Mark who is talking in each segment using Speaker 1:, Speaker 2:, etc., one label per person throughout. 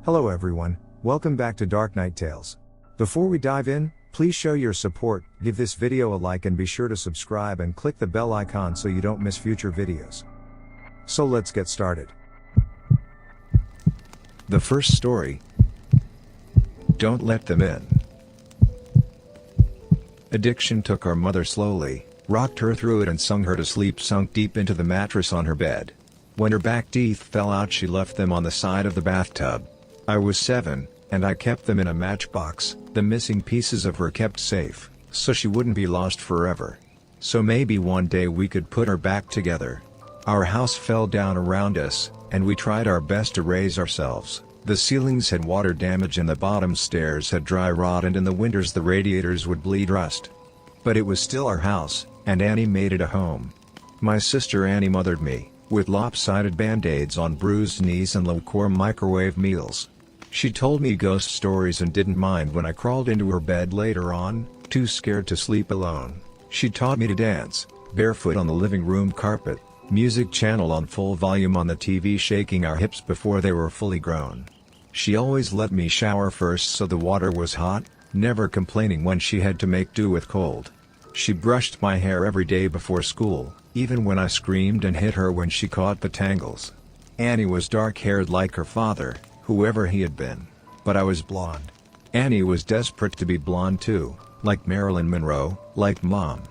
Speaker 1: Hello everyone, welcome back to Dark Night Tales. Before we dive in, please show your support, give this video a like and be sure to subscribe and click the bell icon so you don't miss future videos. So let's get started. The first story. Don't let them in. Addiction took our mother slowly, rocked her through it and sung her to sleep, sunk deep into the mattress on her bed. When her back teeth fell out she left them on the side of the bathtub. I was 7, and I kept them in a matchbox, the missing pieces of her kept safe, so she wouldn't be lost forever. So maybe one day we could put her back together. Our house fell down around us, and we tried our best to raise ourselves. The ceilings had water damage and the bottom stairs had dry rot, and in the winters the radiators would bleed rust. But it was still our house, and Annie made it a home. My sister Annie mothered me, with lopsided band-aids on bruised knees and lukewarm microwave meals. She told me ghost stories and didn't mind when I crawled into her bed later on, too scared to sleep alone. She taught me to dance, barefoot on the living room carpet, music channel on full volume on the TV, shaking our hips before they were fully grown. She always let me shower first so the water was hot, never complaining when she had to make do with cold. She brushed my hair every day before school, even when I screamed and hit her when she caught the tangles. Annie was dark-haired like her father, whoever he had been, but I was blonde. Annie was desperate to be blonde too, like Marilyn Monroe, like Mom.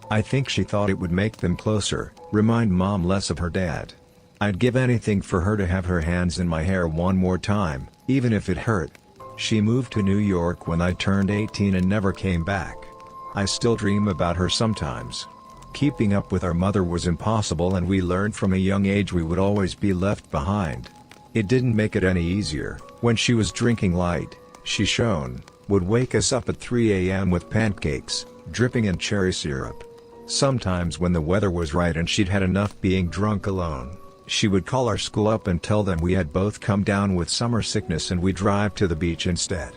Speaker 1: I think she thought it would make them closer, remind Mom less of her dad. I'd give anything for her to have her hands in my hair one more time, even if it hurt. She moved to New York when I turned 18 and never came back. I still dream about her sometimes. Keeping up with our mother was impossible, and we learned from a young age we would always be left behind. It didn't make it any easier. When she was drinking light, she shone, would wake us up at 3 a.m. with pancakes, dripping in cherry syrup. Sometimes when the weather was right and she'd had enough being drunk alone, she would call our school up and tell them we had both come down with summer sickness and we'd drive to the beach instead.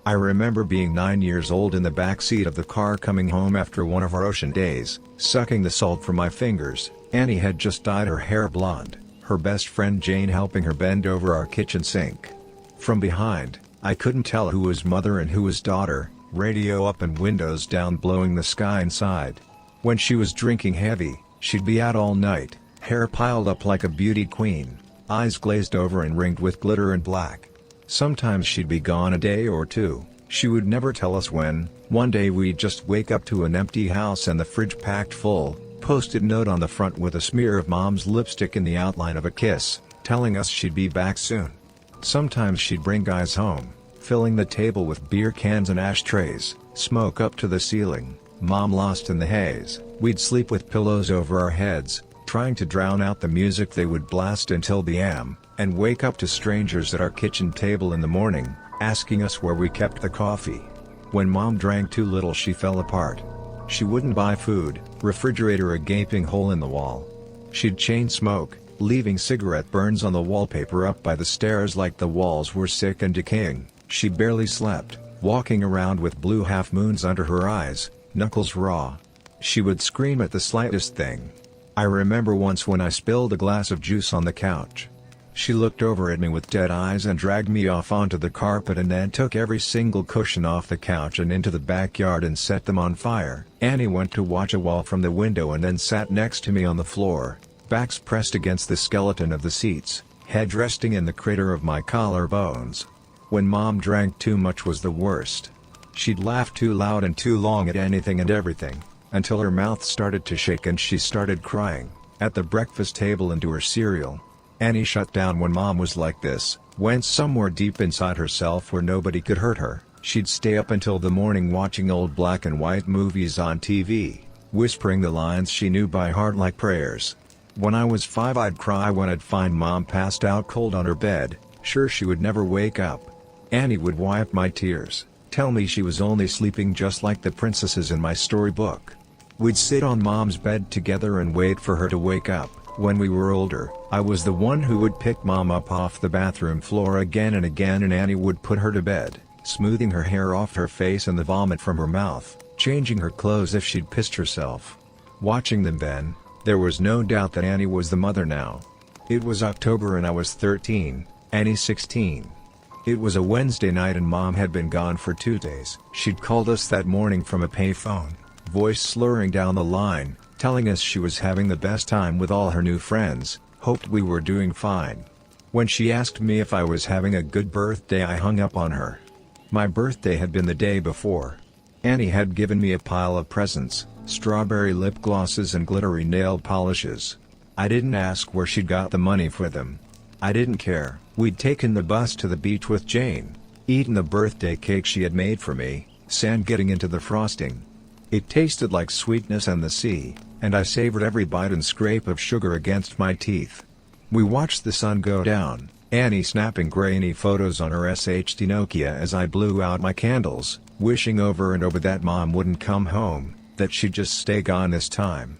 Speaker 1: I remember being 9 years old in the back seat of the car coming home after one of our ocean days, sucking the salt from my fingers. Annie had just dyed her hair blonde, her best friend Jane helping her bend over our kitchen sink. From behind, I couldn't tell who was mother and who was daughter, radio up and windows down blowing the sky inside. When she was drinking heavy, she'd be out all night, hair piled up like a beauty queen, eyes glazed over and ringed with glitter and black. Sometimes she'd be gone a day or two, she would never tell us when. One day we'd just wake up to an empty house and the fridge packed full, post-it note on the front with a smear of Mom's lipstick in the outline of a kiss, telling us she'd be back soon. Sometimes she'd bring guys home, filling the table with beer cans and ashtrays, smoke up to the ceiling, Mom lost in the haze. We'd sleep with pillows over our heads, trying to drown out the music they would blast until the AM, and wake up to strangers at our kitchen table in the morning, asking us where we kept the coffee. When Mom drank too little she fell apart. She wouldn't buy food, refrigerator a gaping hole in the wall. She'd chain smoke, leaving cigarette burns on the wallpaper up by the stairs like the walls were sick and decaying. She barely slept, walking around with blue half-moons under her eyes, knuckles raw. She would scream at the slightest thing. I remember once when I spilled a glass of juice on the couch. She looked over at me with dead eyes and dragged me off onto the carpet and then took every single cushion off the couch and into the backyard and set them on fire. Annie went to watch a wall from the window and then sat next to me on the floor, backs pressed against the skeleton of the seats, head resting in the crater of my collarbones. When Mom drank too much was the worst. She'd laugh too loud and too long at anything and everything, until her mouth started to shake and she started crying, at the breakfast table into her cereal. Annie shut down when Mom was like this, went somewhere deep inside herself where nobody could hurt her. She'd stay up until the morning watching old black and white movies on TV, whispering the lines she knew by heart like prayers. When I was 5 I'd cry when I'd find Mom passed out cold on her bed, sure she would never wake up. Annie would wipe my tears, tell me she was only sleeping just like the princesses in my storybook. We'd sit on Mom's bed together and wait for her to wake up. When we were older, I was the one who would pick Mom up off the bathroom floor again and again, and Annie would put her to bed, smoothing her hair off her face and the vomit from her mouth, changing her clothes if she'd pissed herself. Watching them then, there was no doubt that Annie was the mother now. It was October and I was 13, Annie 16. It was a Wednesday night and Mom had been gone for 2 days. She'd called us that morning from a payphone, voice slurring down the line, telling us she was having the best time with all her new friends, hoped we were doing fine. When she asked me if I was having a good birthday, I hung up on her. My birthday had been the day before. Annie had given me a pile of presents, strawberry lip glosses and glittery nail polishes. I didn't ask where she'd got the money for them. I didn't care. We'd taken the bus to the beach with Jane, eaten the birthday cake she had made for me, sand getting into the frosting. It tasted like sweetness and the sea, and I savored every bite and scrape of sugar against my teeth. We watched the sun go down, Annie snapping grainy photos on her SHD Nokia as I blew out my candles, wishing over and over that Mom wouldn't come home, that she'd just stay gone this time.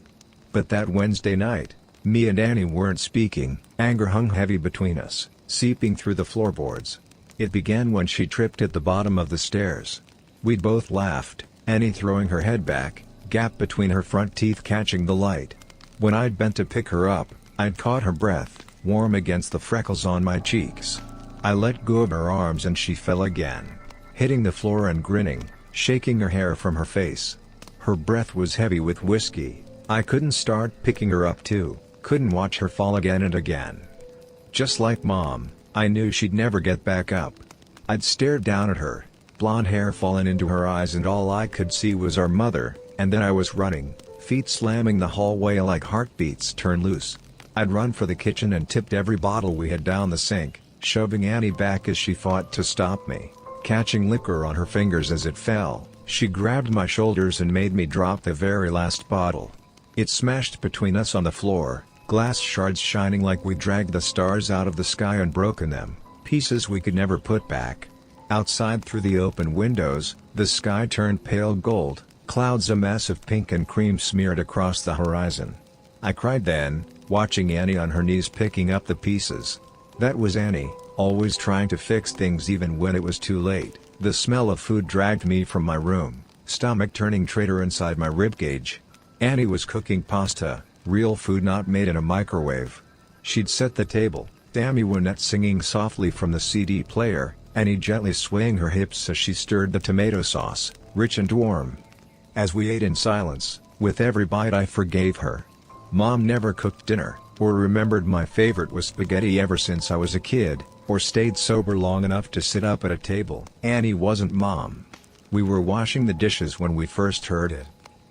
Speaker 1: But that Wednesday night, me and Annie weren't speaking, anger hung heavy between us, seeping through the floorboards. It began when she tripped at the bottom of the stairs. We'd both laughed, Annie throwing her head back, gap between her front teeth catching the light. When I'd bent to pick her up, I'd caught her breath, warm against the freckles on my cheeks. I let go of her arms and she fell again, hitting the floor and grinning, shaking her hair from her face. Her breath was heavy with whiskey. I couldn't start picking her up too, couldn't watch her fall again and again. Just like Mom, I knew she'd never get back up. I'd stared down at her, blonde hair fallen into her eyes, and all I could see was our mother, and then I was running, feet slamming the hallway like heartbeats turned loose. I'd run for the kitchen and tipped every bottle we had down the sink, shoving Annie back as she fought to stop me. Catching liquor on her fingers as it fell, she grabbed my shoulders and made me drop the very last bottle. It smashed between us on the floor, glass shards shining like we dragged the stars out of the sky and broken them, pieces we could never put back. Outside through the open windows, the sky turned pale gold, clouds a mess of pink and cream smeared across the horizon. I cried then, watching Annie on her knees picking up the pieces. That was Annie, always trying to fix things even when it was too late. The smell of food dragged me from my room, stomach turning traitor inside my ribcage. Annie was cooking pasta, real food not made in a microwave. She'd set the table, Tammy Wynette singing softly from the CD player, Annie gently swaying her hips as she stirred the tomato sauce, rich and warm. As we ate in silence, with every bite I forgave her. Mom never cooked dinner, or remembered my favorite was spaghetti ever since I was a kid, or stayed sober long enough to sit up at a table. Annie wasn't Mom. We were washing the dishes when we first heard it.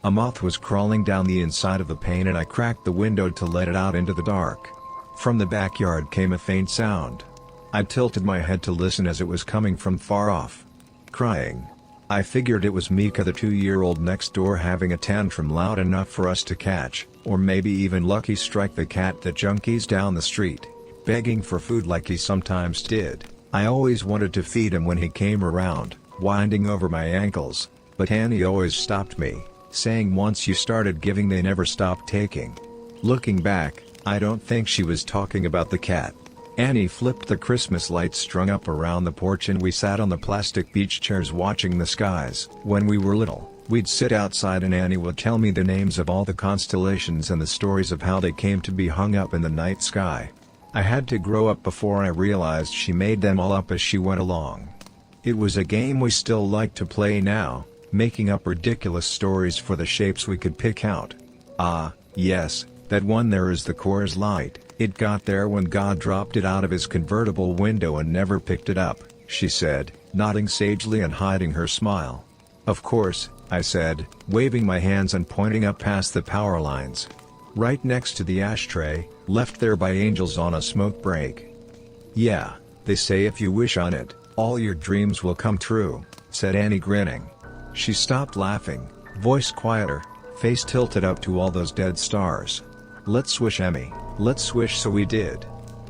Speaker 1: A moth was crawling down the inside of the pane and I cracked the window to let it out into the dark. From the backyard came a faint sound. I tilted my head to listen as it was coming from far off. Crying. I figured it was Mika, the 2-year-old next door, having a tantrum loud enough for us to catch, or maybe even Lucky Strike, the cat that junkies down the street, begging for food like he sometimes did. I always wanted to feed him when he came around, winding over my ankles, but Annie always stopped me, saying once you started giving they never stopped taking. Looking back, I don't think she was talking about the cat. Annie flipped the Christmas lights strung up around the porch and we sat on the plastic beach chairs watching the skies. When we were little, we'd sit outside and Annie would tell me the names of all the constellations and the stories of how they came to be hung up in the night sky. I had to grow up before I realized she made them all up as she went along. It was a game we still like to play now, making up ridiculous stories for the shapes we could pick out. Ah, yes, that one there is the Coors Light. It got there when God dropped it out of his convertible window and never picked it up, she said, nodding sagely and hiding her smile. Of course, I said, waving my hands and pointing up past the power lines. Right next to the ashtray, left there by angels on a smoke break. Yeah, they say if you wish on it, all your dreams will come true, said Annie, grinning. She stopped laughing, voice quieter, face tilted up to all those dead stars. Let's wish, Emmy, let's wish. So we did.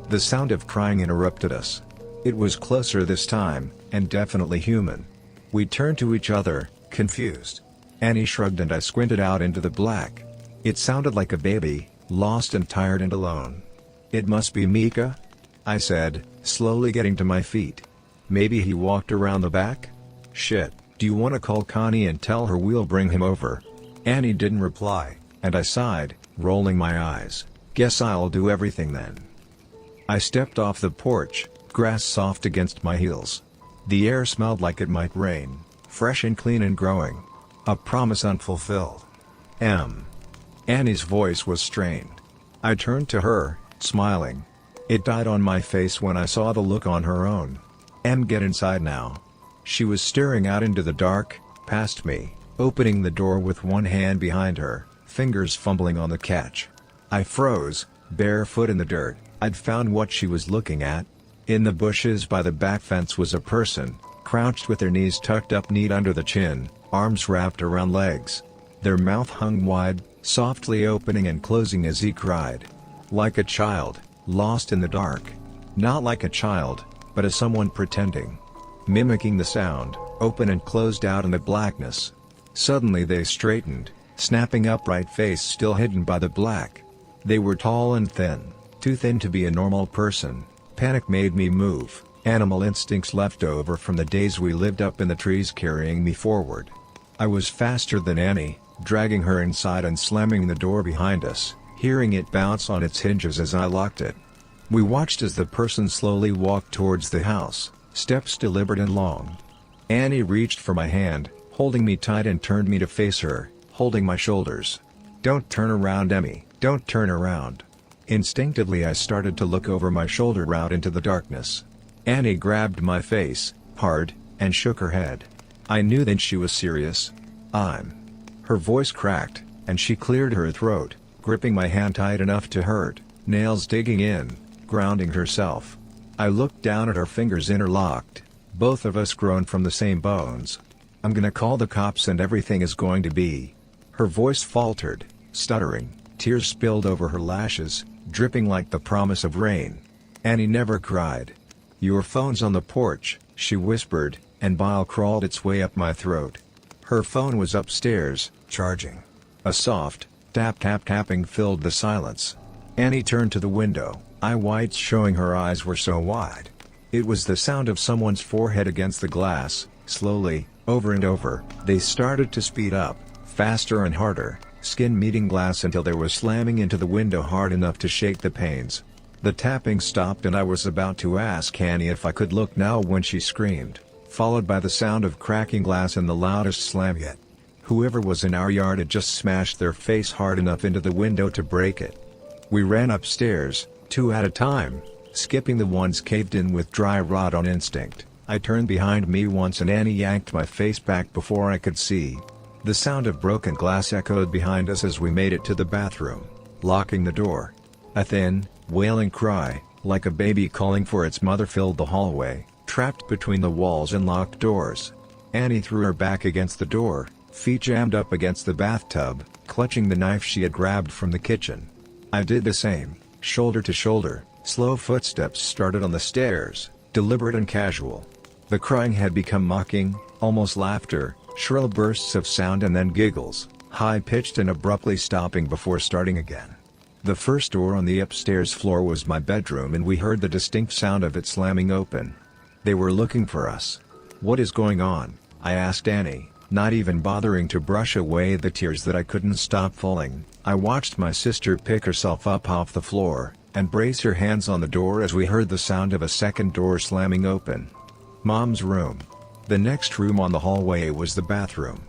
Speaker 1: The sound of crying interrupted us. It was closer this time, and definitely human. We turned to each other, confused. Annie shrugged and I squinted out into the black. It sounded like a baby, lost and tired and alone. It must be Mika? I said, slowly getting to my feet. Maybe he walked around the back? Shit, do you want to call Connie and tell her we'll bring him over? Annie didn't reply, and I sighed, rolling my eyes. Guess I'll do everything then. I stepped off the porch, grass soft against my heels. The air smelled like it might rain, fresh and clean and growing. A promise unfulfilled. Annie's voice was strained. I turned to her, smiling. It died on my face when I saw the look on her own. Get inside now. She was staring out into the dark, past me, opening the door with one hand behind her, fingers fumbling on the catch. I froze, barefoot in the dirt. I'd found what she was looking at. In the bushes by the back fence was a person, crouched with their knees tucked up neat under the chin, arms wrapped around legs. Their mouth hung wide, softly opening and closing as he cried. Like a child, lost in the dark. Not like a child, but as someone pretending. Mimicking the sound, open and closed out in the blackness. Suddenly they straightened, snapping upright, face still hidden by the black. They were tall and thin, too thin to be a normal person. Panic made me move, animal instincts left over from the days we lived up in the trees carrying me forward. I was faster than Annie, dragging her inside and slamming the door behind us, hearing it bounce on its hinges as I locked it. We watched as the person slowly walked towards the house, steps deliberate and long. Annie reached for my hand, holding me tight, and turned me to face her, holding my shoulders. "Don't turn around, Emmy, don't turn around." Instinctively I started to look over my shoulder out into the darkness. Annie grabbed my face, hard, and shook her head. I knew then she was serious. Her voice cracked, and she cleared her throat, gripping my hand tight enough to hurt, nails digging in, grounding herself. I looked down at our fingers interlocked, both of us grown from the same bones. "I'm gonna call the cops and everything is going to be..." Her voice faltered, stuttering, tears spilled over her lashes, dripping like the promise of rain. Annie never cried. "Your phone's on the porch," she whispered, and bile crawled its way up my throat. Her phone was upstairs, charging. A soft, tapping filled the silence. Annie turned to the window, eye whites showing her eyes were so wide. It was the sound of someone's forehead against the glass. Slowly, over and over, they started to speed up, faster and harder, skin meeting glass until they were slamming into the window hard enough to shake the panes. The tapping stopped and I was about to ask Annie if I could look now when she screamed, followed by the sound of cracking glass and the loudest slam yet. Whoever was in our yard had just smashed their face hard enough into the window to break it. We ran upstairs, two at a time, skipping the ones caved in with dry rot on instinct. I turned behind me once and Annie yanked my face back before I could see. The sound of broken glass echoed behind us as we made it to the bathroom, locking the door. A thin, wailing cry, like a baby calling for its mother, filled the hallway, trapped between the walls and locked doors. Annie threw her back against the door, feet jammed up against the bathtub, clutching the knife she had grabbed from the kitchen. I did the same, shoulder to shoulder. Slow footsteps started on the stairs, deliberate and casual. The crying had become mocking, almost laughter, shrill bursts of sound and then giggles, high-pitched and abruptly stopping before starting again. The first door on the upstairs floor was my bedroom and we heard the distinct sound of it slamming open. They were looking for us. "What is going on?" I asked Annie, not even bothering to brush away the tears that I couldn't stop falling. I watched my sister pick herself up off the floor, and brace her hands on the door as we heard the sound of a second door slamming open. Mom's room. The next room on the hallway was the bathroom.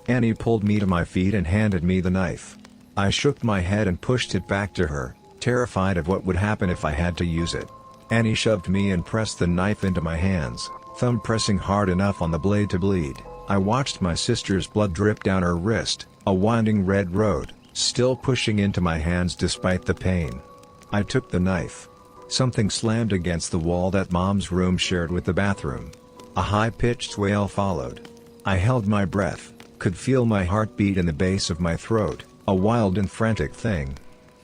Speaker 1: Annie pulled me to my feet and handed me the knife. I shook my head and pushed it back to her, terrified of what would happen if I had to use it. Annie shoved me and pressed the knife into my hands, thumb pressing hard enough on the blade to bleed. I watched my sister's blood drip down her wrist, a winding red road, still pushing into my hands despite the pain. I took the knife. Something slammed against the wall that Mom's room shared with the bathroom. A high-pitched wail followed. I held my breath, could feel my heartbeat in the base of my throat, a wild and frantic thing.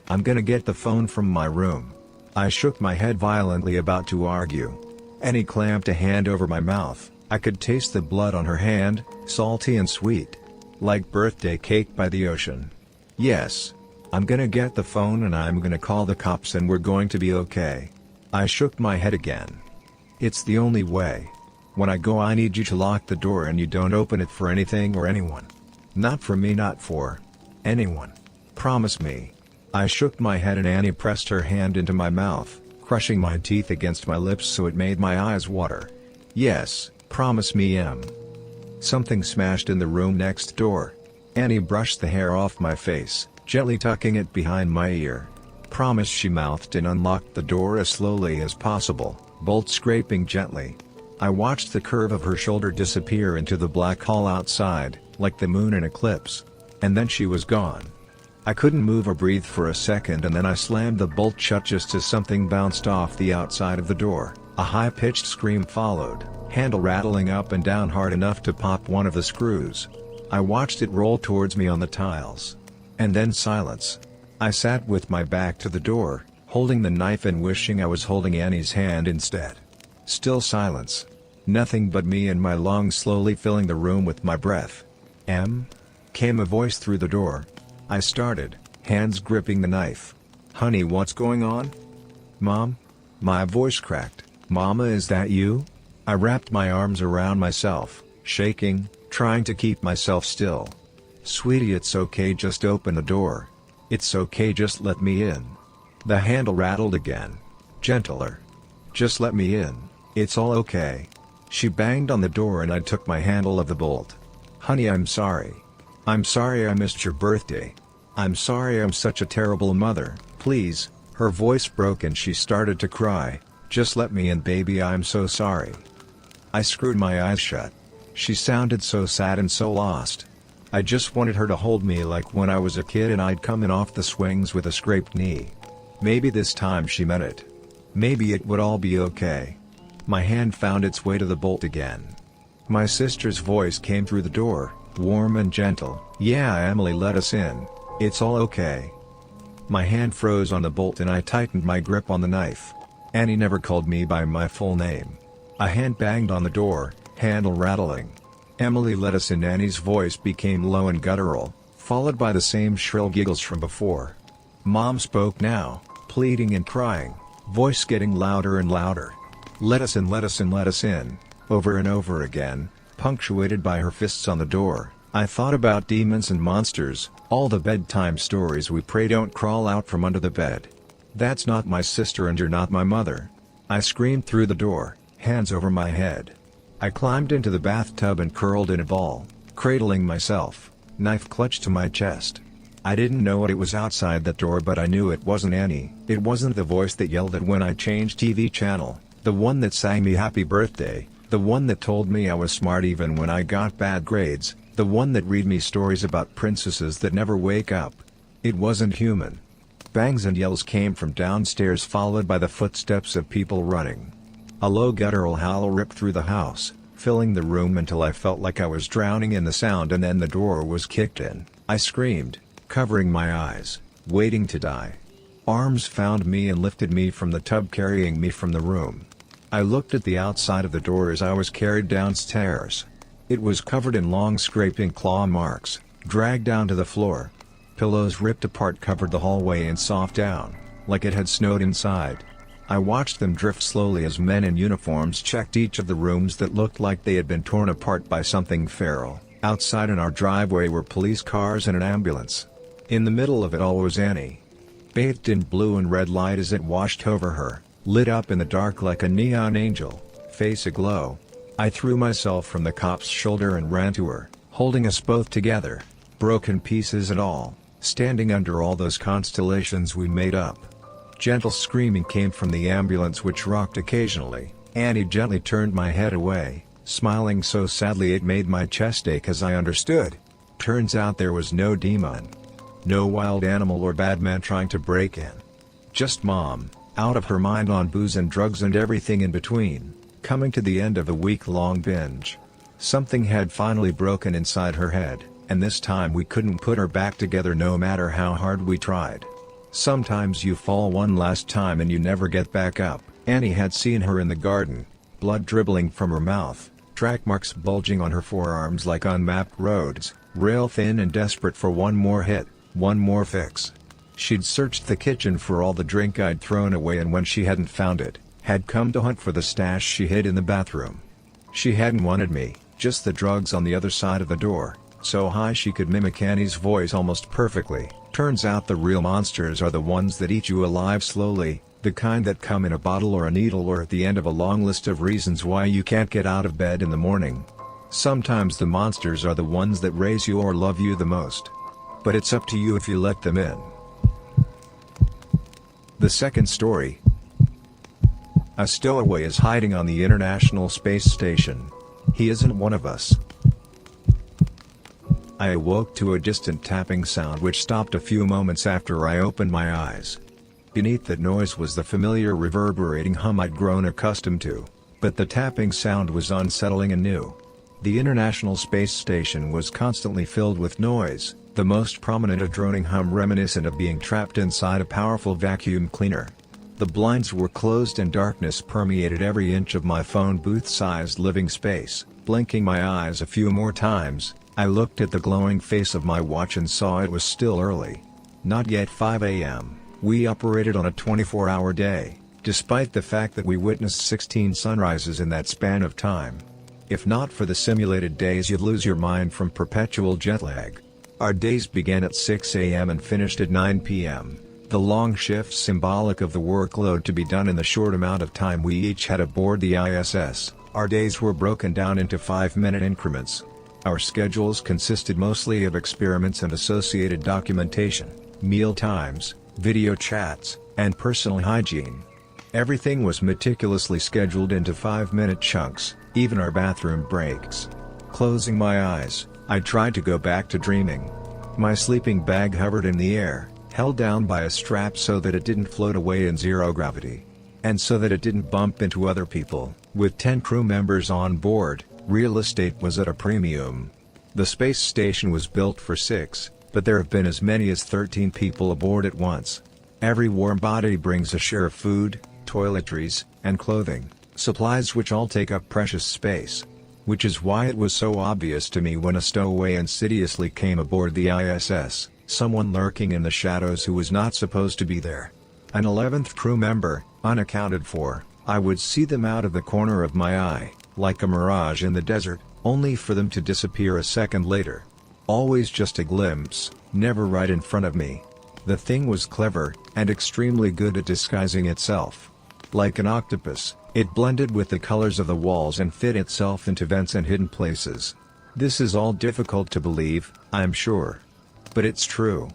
Speaker 1: "I'm gonna get the phone from my room." I shook my head violently, about to argue. Annie clamped a hand over my mouth. I could taste the blood on her hand, salty and sweet. Like birthday cake by the ocean. "Yes. I'm gonna get the phone and I'm gonna call the cops and we're going to be okay." I shook my head again. "It's the only way. When I go I need you to lock the door and you don't open it for anything or anyone. Not for me, not for anyone. Promise me." I shook my head and Annie pressed her hand into my mouth, crushing my teeth against my lips so it made my eyes water. "Yes, Promise me, Em. Something smashed in the room next door. Annie brushed the hair off my face, gently tucking it behind my ear. Promise, she mouthed, and unlocked the door as slowly as possible, bolt scraping gently. I watched the curve of her shoulder disappear into the black hall outside, like the moon in eclipse. And then she was gone. I couldn't move or breathe for a second, and then I slammed the bolt shut just as something bounced off the outside of the door. A high-pitched scream followed, handle rattling up and down hard enough to pop one of the screws. I watched it roll towards me on the tiles. And then silence. I sat with my back to the door, holding the knife and wishing I was holding Annie's hand instead. Still silence. Nothing but me and my lungs slowly filling the room with my breath. "Em?" came a voice through the door. I started, hands gripping the knife. "Honey, what's going on?" "Mom?" My voice cracked. "Mama, is that you?" I wrapped my arms around myself, shaking, trying to keep myself still. "Sweetie, it's okay, just open the door. It's okay, just let me in." The handle rattled again. Gentler. "Just let me in, it's all okay." She banged on the door and I took my handle of the bolt. "Honey, I'm sorry. I'm sorry I missed your birthday. I'm sorry I'm such a terrible mother, please." Her voice broke and she started to cry. "Just let me in, baby, I'm so sorry." I screwed my eyes shut. She sounded so sad and so lost. I just wanted her to hold me like when I was a kid and I'd come in off the swings with a scraped knee. Maybe this time she meant it. Maybe it would all be okay. My hand found its way to the bolt again. My sister's voice came through the door, warm and gentle. "Yeah, Emily, let us in. It's all okay." My hand froze on the bolt and I tightened my grip on the knife. Annie never called me by my full name. A hand banged on the door, handle rattling. "Emily, let us in." Annie's voice became low and guttural, followed by the same shrill giggles from before. Mom spoke now, pleading and crying, voice getting louder and louder. "Let us in, let us in, let us in," over and over again, punctuated by her fists on the door. I thought about demons and monsters, all the bedtime stories we pray don't crawl out from under the bed. "That's not my sister and you're not my mother." I screamed through the door, hands over my head. I climbed into the bathtub and curled in a ball, cradling myself, knife clutched to my chest. I didn't know what it was outside that door, but I knew it wasn't Annie. It wasn't the voice that yelled at when I changed TV channel, the one that sang me happy birthday, the one that told me I was smart even when I got bad grades, the one that read me stories about princesses that never wake up. It wasn't human. Bangs and yells came from downstairs, followed by the footsteps of people running. A low guttural howl ripped through the house, filling the room until I felt like I was drowning in the sound, and then the door was kicked in. I screamed, covering my eyes, waiting to die. Arms found me and lifted me from the tub, carrying me from the room. I looked at the outside of the door as I was carried downstairs. It was covered in long scraping claw marks, dragged down to the floor. Pillows ripped apart covered the hallway in soft down, like it had snowed inside. I watched them drift slowly as men in uniforms checked each of the rooms that looked like they had been torn apart by something feral. Outside in our driveway were police cars and an ambulance. In the middle of it all was Annie, bathed in blue and red light as it washed over her, lit up in the dark like a neon angel, face aglow. I threw myself from the cop's shoulder and ran to her, holding us both together, broken pieces and all, standing under all those constellations we made up. Gentle screaming came from the ambulance, which rocked occasionally. Annie gently turned my head away, smiling so sadly it made my chest ache as I understood. Turns out there was no demon, no wild animal or bad man trying to break in. Just Mom, out of her mind on booze and drugs and everything in between, coming to the end of a week-long binge. Something had finally broken inside her head, and this time we couldn't put her back together no matter how hard we tried. Sometimes you fall one last time and you never get back up. Annie had seen her in the garden, blood dribbling from her mouth, track marks bulging on her forearms like unmapped roads, rail thin and desperate for one more hit, one more fix. She'd searched the kitchen for all the drink I'd thrown away, and when she hadn't found it, had come to hunt for the stash she hid in the bathroom. She hadn't wanted me, just the drugs on the other side of the door, so high she could mimic Annie's voice almost perfectly. Turns out the real monsters are the ones that eat you alive slowly, The kind that come in a bottle or a needle or at the end of a long list of reasons why you can't get out of bed in the morning. Sometimes the monsters are the ones that raise you or love you the most. But it's up to you if you let them in. The second story. A stowaway is hiding on the International Space Station. He isn't one of us. I awoke to a distant tapping sound which stopped a few moments after I opened my eyes. Beneath that noise was the familiar reverberating hum I'd grown accustomed to, but the tapping sound was unsettling and new. The International Space Station was constantly filled with noise, the most prominent a droning hum reminiscent of being trapped inside a powerful vacuum cleaner. The blinds were closed and darkness permeated every inch of my phone booth-sized living space. Blinking my eyes a few more times, I looked at the glowing face of my watch and saw it was still early. Not yet 5 a.m. We operated on a 24-hour day, despite the fact that we witnessed 16 sunrises in that span of time. If not for the simulated days, you'd lose your mind from perpetual jet lag. Our days began at 6 a.m. and finished at 9 p.m., the long shifts symbolic of the workload to be done in the short amount of time we each had aboard the ISS. Our days were broken down into 5-minute increments. Our schedules consisted mostly of experiments and associated documentation, meal times, video chats, and personal hygiene. Everything was meticulously scheduled into 5-minute chunks, even our bathroom breaks. Closing my eyes, I tried to go back to dreaming. My sleeping bag hovered in the air, held down by a strap so that it didn't float away in zero gravity. And so that it didn't bump into other people. With 10 crew members on board, real estate was at a premium. The space station was built for 6, but there have been as many as 13 people aboard at once. Every warm body brings a share of food, toiletries, and clothing, supplies which all take up precious space. Which is why it was so obvious to me when a stowaway insidiously came aboard the ISS, someone lurking in the shadows who was not supposed to be there. An 11th crew member, unaccounted for. I would see them out of the corner of my eye, like a mirage in the desert, only for them to disappear a second later. Always just a glimpse, never right in front of me. The thing was clever, and extremely good at disguising itself. Like an octopus, it blended with the colors of the walls and fit itself into vents and hidden places. This is all difficult to believe, I'm sure. But it's true.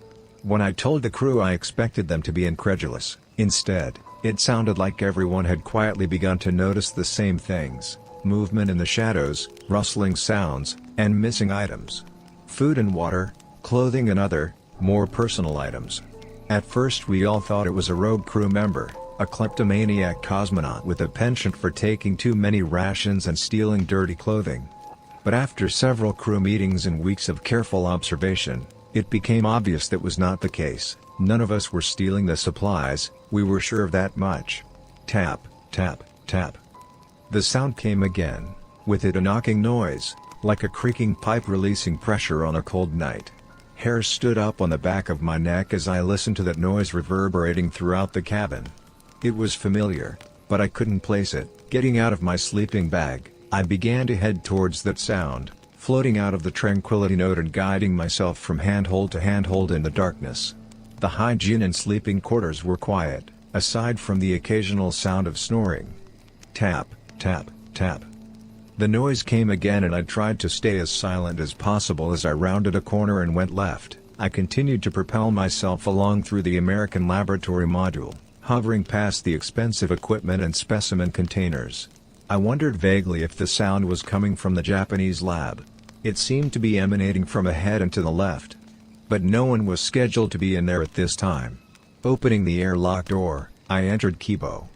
Speaker 1: When I told the crew I expected them to be incredulous, instead, it sounded like everyone had quietly begun to notice the same things: movement in the shadows, rustling sounds, and missing items. Food and water, clothing and other, more personal items. At first we all thought it was a rogue crew member, a kleptomaniac cosmonaut with a penchant for taking too many rations and stealing dirty clothing. But after several crew meetings and weeks of careful observation, it became obvious that was not the case. None of us were stealing the supplies, we were sure of that much. Tap, tap, tap. The sound came again, with it a knocking noise, like a creaking pipe releasing pressure on a cold night. Hairs stood up on the back of my neck as I listened to that noise reverberating throughout the cabin. It was familiar, but I couldn't place it. Getting out of my sleeping bag, I began to head towards that sound, floating out of the tranquility node and guiding myself from handhold to handhold in the darkness. The hygiene and sleeping quarters were quiet, aside from the occasional sound of snoring. Tap, tap, tap. The noise came again and I tried to stay as silent as possible as I rounded a corner and went left. I continued to propel myself along through the American laboratory module, hovering past the expensive equipment and specimen containers. I wondered vaguely if the sound was coming from the Japanese lab. It seemed to be emanating from ahead and to the left. But no one was scheduled to be in there at this time. Opening the airlock door, I entered Kibo.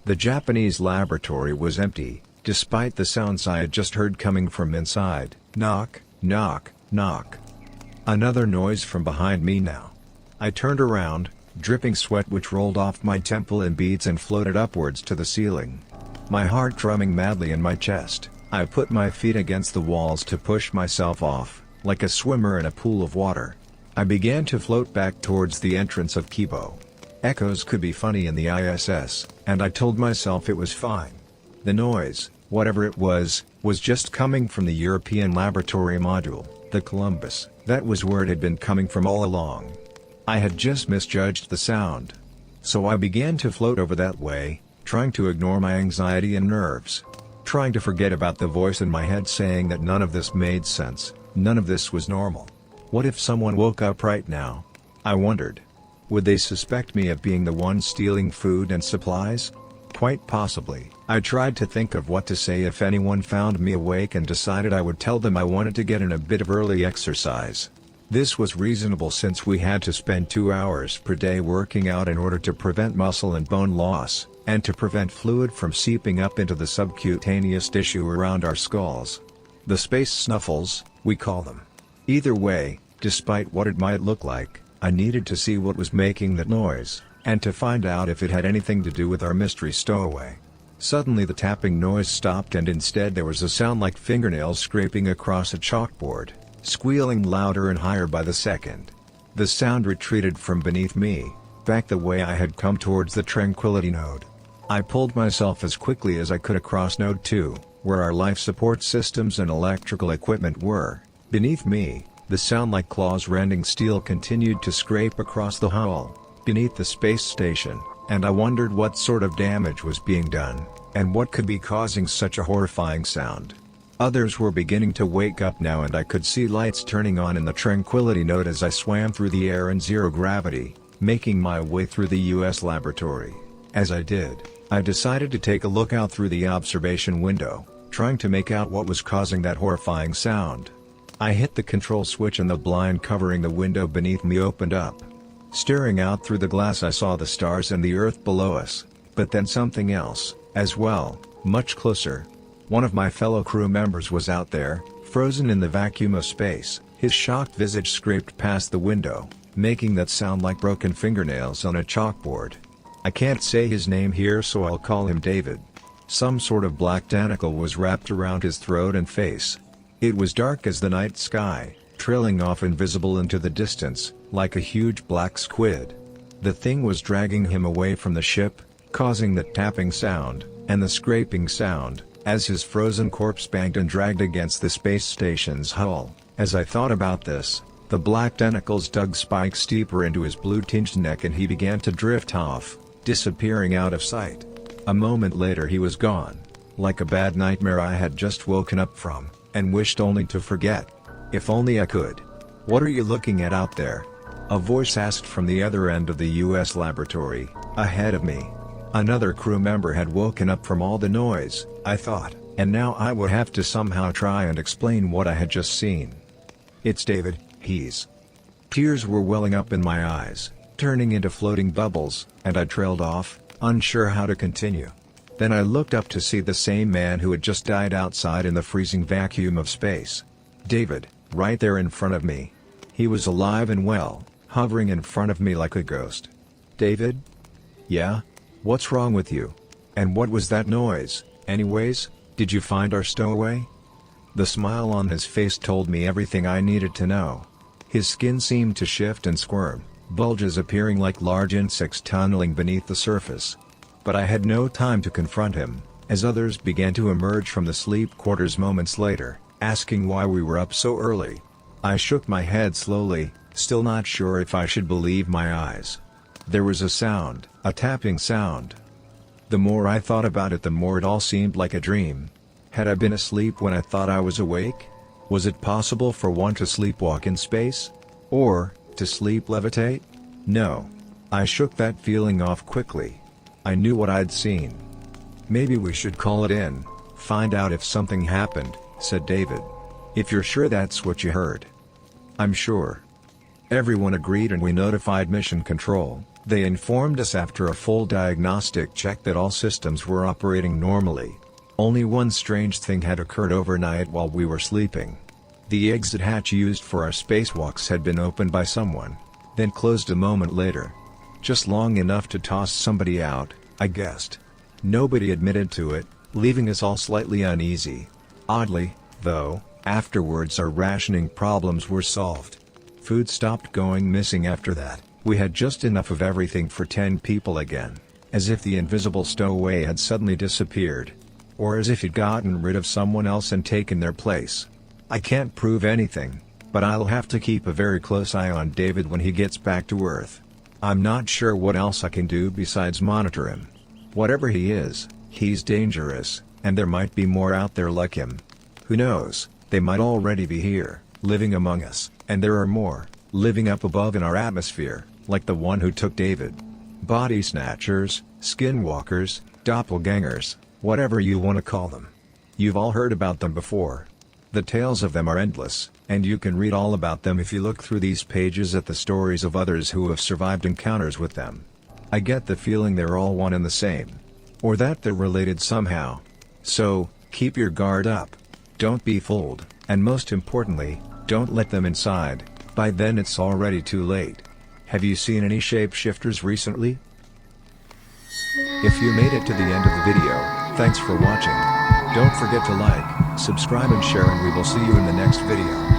Speaker 1: The Japanese laboratory was empty, despite the sounds I had just heard coming from inside. Knock, knock, knock. Another noise from behind me now. I turned around, dripping sweat which rolled off my temple in beads and floated upwards to the ceiling. My heart drumming madly in my chest, I put my feet against the walls to push myself off, like a swimmer in a pool of water. I began to float back towards the entrance of Kibo. Echoes could be funny in the ISS, and I told myself it was fine. The noise, whatever it was just coming from the European laboratory module, the Columbus. That was where it had been coming from all along. I had just misjudged the sound. So I began to float over that way, trying to ignore my anxiety and nerves. Trying to forget about the voice in my head saying that none of this made sense, none of this was normal. What if someone woke up right now? I wondered. Would they suspect me of being the one stealing food and supplies? Quite possibly. I tried to think of what to say if anyone found me awake and decided I would tell them I wanted to get in a bit of early exercise. This was reasonable since we had to spend 2 hours per day working out in order to prevent muscle and bone loss, and to prevent fluid from seeping up into the subcutaneous tissue around our skulls. The space snuffles, we call them. Either way, despite what it might look like, I needed to see what was making that noise, and to find out if it had anything to do with our mystery stowaway. Suddenly the tapping noise stopped and instead there was a sound like fingernails scraping across a chalkboard, squealing louder and higher by the second. The sound retreated from beneath me, back the way I had come towards the tranquility node. I pulled myself as quickly as I could across node 2, where our life support systems and electrical equipment were. Beneath me, the sound like claws rending steel continued to scrape across the hull, beneath the space station, and I wondered what sort of damage was being done, and what could be causing such a horrifying sound. Others were beginning to wake up now and I could see lights turning on in the tranquility node as I swam through the air in zero gravity, making my way through the US laboratory. As I did, I decided to take a look out through the observation window, trying to make out what was causing that horrifying sound. I hit the control switch and the blind covering the window beneath me opened up. Staring out through the glass I saw the stars and the earth below us, but then something else, as well, much closer. One of my fellow crew members was out there, frozen in the vacuum of space, his shocked visage scraped past the window, making that sound like broken fingernails on a chalkboard. I can't say his name here so I'll call him David. Some sort of black tentacle was wrapped around his throat and face. It was dark as the night sky, trailing off invisible into the distance, like a huge black squid. The thing was dragging him away from the ship, causing the tapping sound, and the scraping sound, as his frozen corpse banged and dragged against the space station's hull. As I thought about this, the black tentacles dug spikes deeper into his blue-tinged neck and he began to drift off, disappearing out of sight. A moment later he was gone, like a bad nightmare I had just woken up from, and wished only to forget. If only I could. "What are you looking at out there?" a voice asked from the other end of the US laboratory, ahead of me. Another crew member had woken up from all the noise, I thought, and now I would have to somehow try and explain what I had just seen. "It's David, he's..." Tears were welling up in my eyes, turning into floating bubbles, and I trailed off, unsure how to continue. Then I looked up to see the same man who had just died outside in the freezing vacuum of space. David, right there in front of me. He was alive and well, hovering in front of me like a ghost. "David? Yeah? What's wrong with you? And what was that noise, anyways? Did you find our stowaway?" The smile on his face told me everything I needed to know. His skin seemed to shift and squirm, bulges appearing like large insects tunneling beneath the surface. But I had no time to confront him, as others began to emerge from the sleep quarters moments later, asking why we were up so early. I shook my head slowly, still not sure if I should believe my eyes. There was a sound, a tapping sound. The more I thought about it, the more it all seemed like a dream. Had I been asleep when I thought I was awake? Was it possible for one to sleepwalk in space? Or, to sleep levitate? No. I shook that feeling off quickly. I knew what I'd seen. "Maybe we should call it in, find out if something happened," said David. "If you're sure that's what you heard." "I'm sure." Everyone agreed and we notified Mission Control. They informed us after a full diagnostic check that all systems were operating normally. Only one strange thing had occurred overnight while we were sleeping. The exit hatch used for our spacewalks had been opened by someone, then closed a moment later. Just long enough to toss somebody out, I guessed. Nobody admitted to it, leaving us all slightly uneasy. Oddly, though, afterwards our rationing problems were solved. Food stopped going missing after that. We had just enough of everything for 10 people again, as if the invisible stowaway had suddenly disappeared. Or as if he'd gotten rid of someone else and taken their place. I can't prove anything, but I'll have to keep a very close eye on David when he gets back to Earth. I'm not sure what else I can do besides monitor him. Whatever he is, he's dangerous, and there might be more out there like him. Who knows, they might already be here, living among us, and there are more, living up above in our atmosphere, like the one who took David. Body snatchers, skinwalkers, doppelgangers, whatever you want to call them. You've all heard about them before. The tales of them are endless, and you can read all about them if you look through these pages at the stories of others who have survived encounters with them. I get the feeling they're all one and the same. Or that they're related somehow. So, keep your guard up. Don't be fooled, and most importantly, don't let them inside. By then it's already too late. Have you seen any shapeshifters recently? If you made it to the end of the video, thanks for watching. Don't forget to like, subscribe and share, and we will see you in the next video.